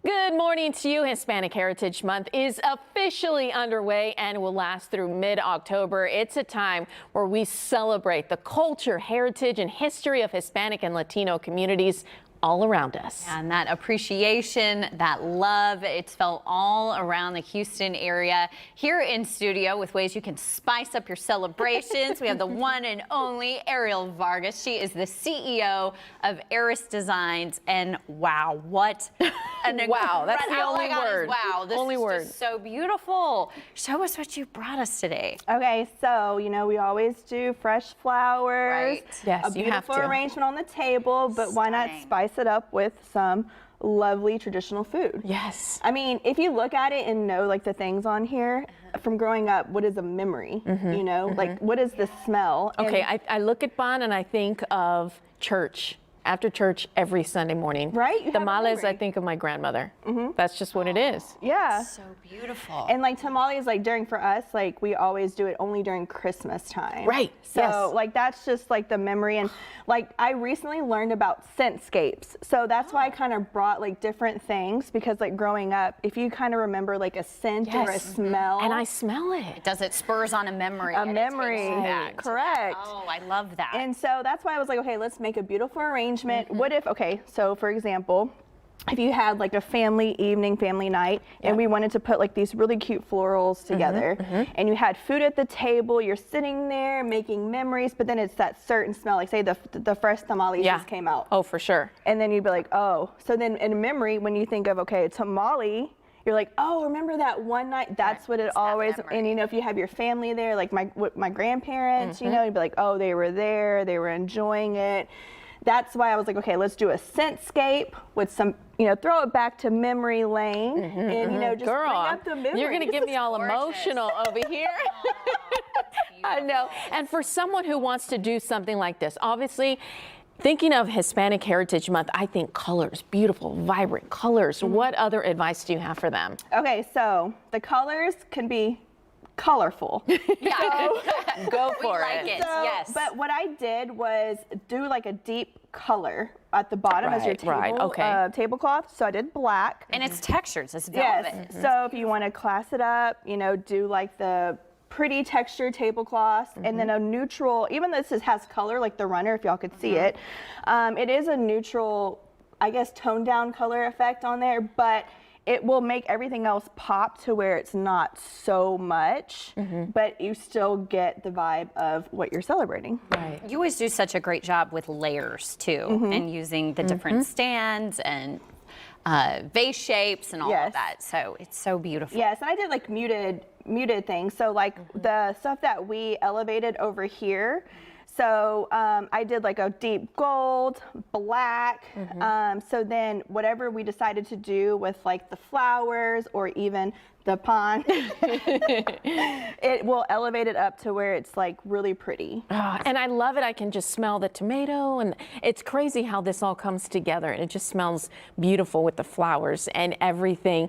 Good morning to you. Hispanic Heritage Month is officially underway and will last through mid-October. It's a time where we celebrate the culture, heritage, and history of Hispanic and Latino communities all around us. And that appreciation, that love, it's felt all around the Houston area. Here in studio with ways you can spice up your celebrations, we have the one and only Ariel Vargas. She is the CEO of Aryce Designs, and wow, what an wow, that's the only word. Wow, this only is word. just so beautiful. Show us what you brought us today. Okay, so we always do fresh flowers, Right. Yes, a you have beautiful to. arrangement on the table, but why not Stunning. spice it up with some lovely traditional food? Yes. I mean, if you look at it and know like the things on here from growing up, what is a memory? Like what is the smell? Okay, And- I look at Bon and I think of church. After church every Sunday morning. Right, you have a Tamales, I memory. think of my grandmother. That's just what it is. yeah. So beautiful. And like tamales, like for us, like we always do it only during Christmas time. Right, So yes. like that's just like the memory. And like I recently learned about scentscapes. So that's why I kind of brought like different things, because like growing up, if you kind of remember like a scent or a Yes. smell. And I smell it. Does it spurs on a memory? A and it takes memory, you back to that. correct. Oh, I love that. And so that's why I was like, okay, let's make a beautiful arrangement. What if, okay, so for example, if you had like a family evening, family night, and we wanted to put like these really cute florals together, and you had food at the table, you're sitting there making memories, but then it's that certain smell, like say the fresh tamales just came out. Oh, for sure. And then you'd be like, oh. So then in memory, when you think of, okay, tamale, you're like, oh, remember that one night? That's what it It's that always, memory. and if you have your family there, like my grandparents, you'd be like, oh, they were there, they were enjoying it. That's why I was like, okay, let's do a scentscape with some, throw it back to memory lane, and just Girl, bring up the memories. you're going to get me all gorgeous. emotional over here. I know. And for someone who wants to do something like this, obviously, thinking of Hispanic Heritage Month, I think colors, beautiful, vibrant colors. What other advice do you have for them? Okay, so the colors can be colorful. Yeah. Go We for like it. it. Yes. But what I did was do like a deep color at the bottom as your Right, table, okay. tablecloth. So I did black. And it's textures. It's velvet. Yes. So if you want to class it up, do like the pretty textured tablecloth, and then a neutral, even though this has color, like the runner, if y'all could see it, it is a neutral, I guess, toned down color effect on there, but it will make everything else pop to where it's not so much, but you still get the vibe of what you're celebrating. Right. You always do such a great job with layers too, and using the different stands and vase shapes and all of Yes. that. So it's so beautiful. Yes, and I did like muted things. So like the stuff that we elevated over here. So I did like a deep gold, black. So then whatever we decided to do with like the flowers or even the pond, it will elevate it up to where it's like really pretty. And I love it. I can just smell the tomato, and it's crazy how this all comes together, and it just smells beautiful with the flowers and everything.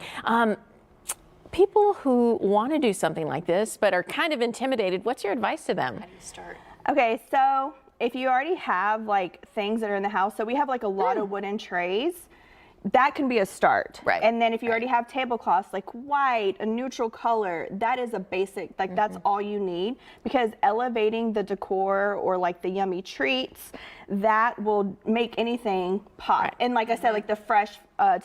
People who want to do something like this but are kind of intimidated, what's your advice to them? How do you start? Okay, so if you already have like things that are in the house, so we have like a lot of wooden trays, that can be a start. Right. And then if you already have tablecloths, like white, a neutral color, that is a basic, like that's all you need, because elevating the decor or like the yummy treats, that will make anything pop. And like I said, like the fresh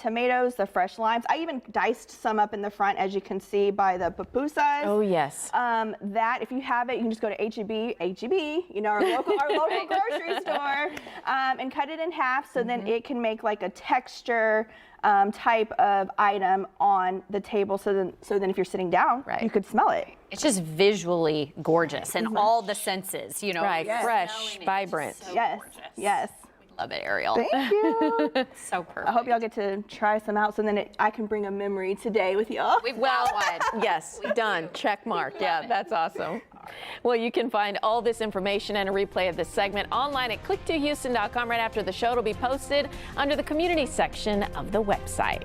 tomatoes, the fresh limes, I even diced some up in the front, as you can see by the pupusas. Oh, yes. That if you have it, you can just go to H-E-B, our local grocery store, and cut it in half, so then it can make like a texture type of item on the table. So then if you're sitting down, you could smell it. It's just visually gorgeous and all the senses, Right, Yes. fresh, Smelling it, it's vibrant. just so Yes, gorgeous. yes. Love it, Ariel. Thank you. So perfect. I hope y'all get to try some out, so then I can bring a memory today with y'all. We've got one. Yes, done. Check mark. Yeah, that's awesome. Well, you can find all this information and a replay of this segment online at click2houston.com right after the show. It'll be posted under the community section of the website.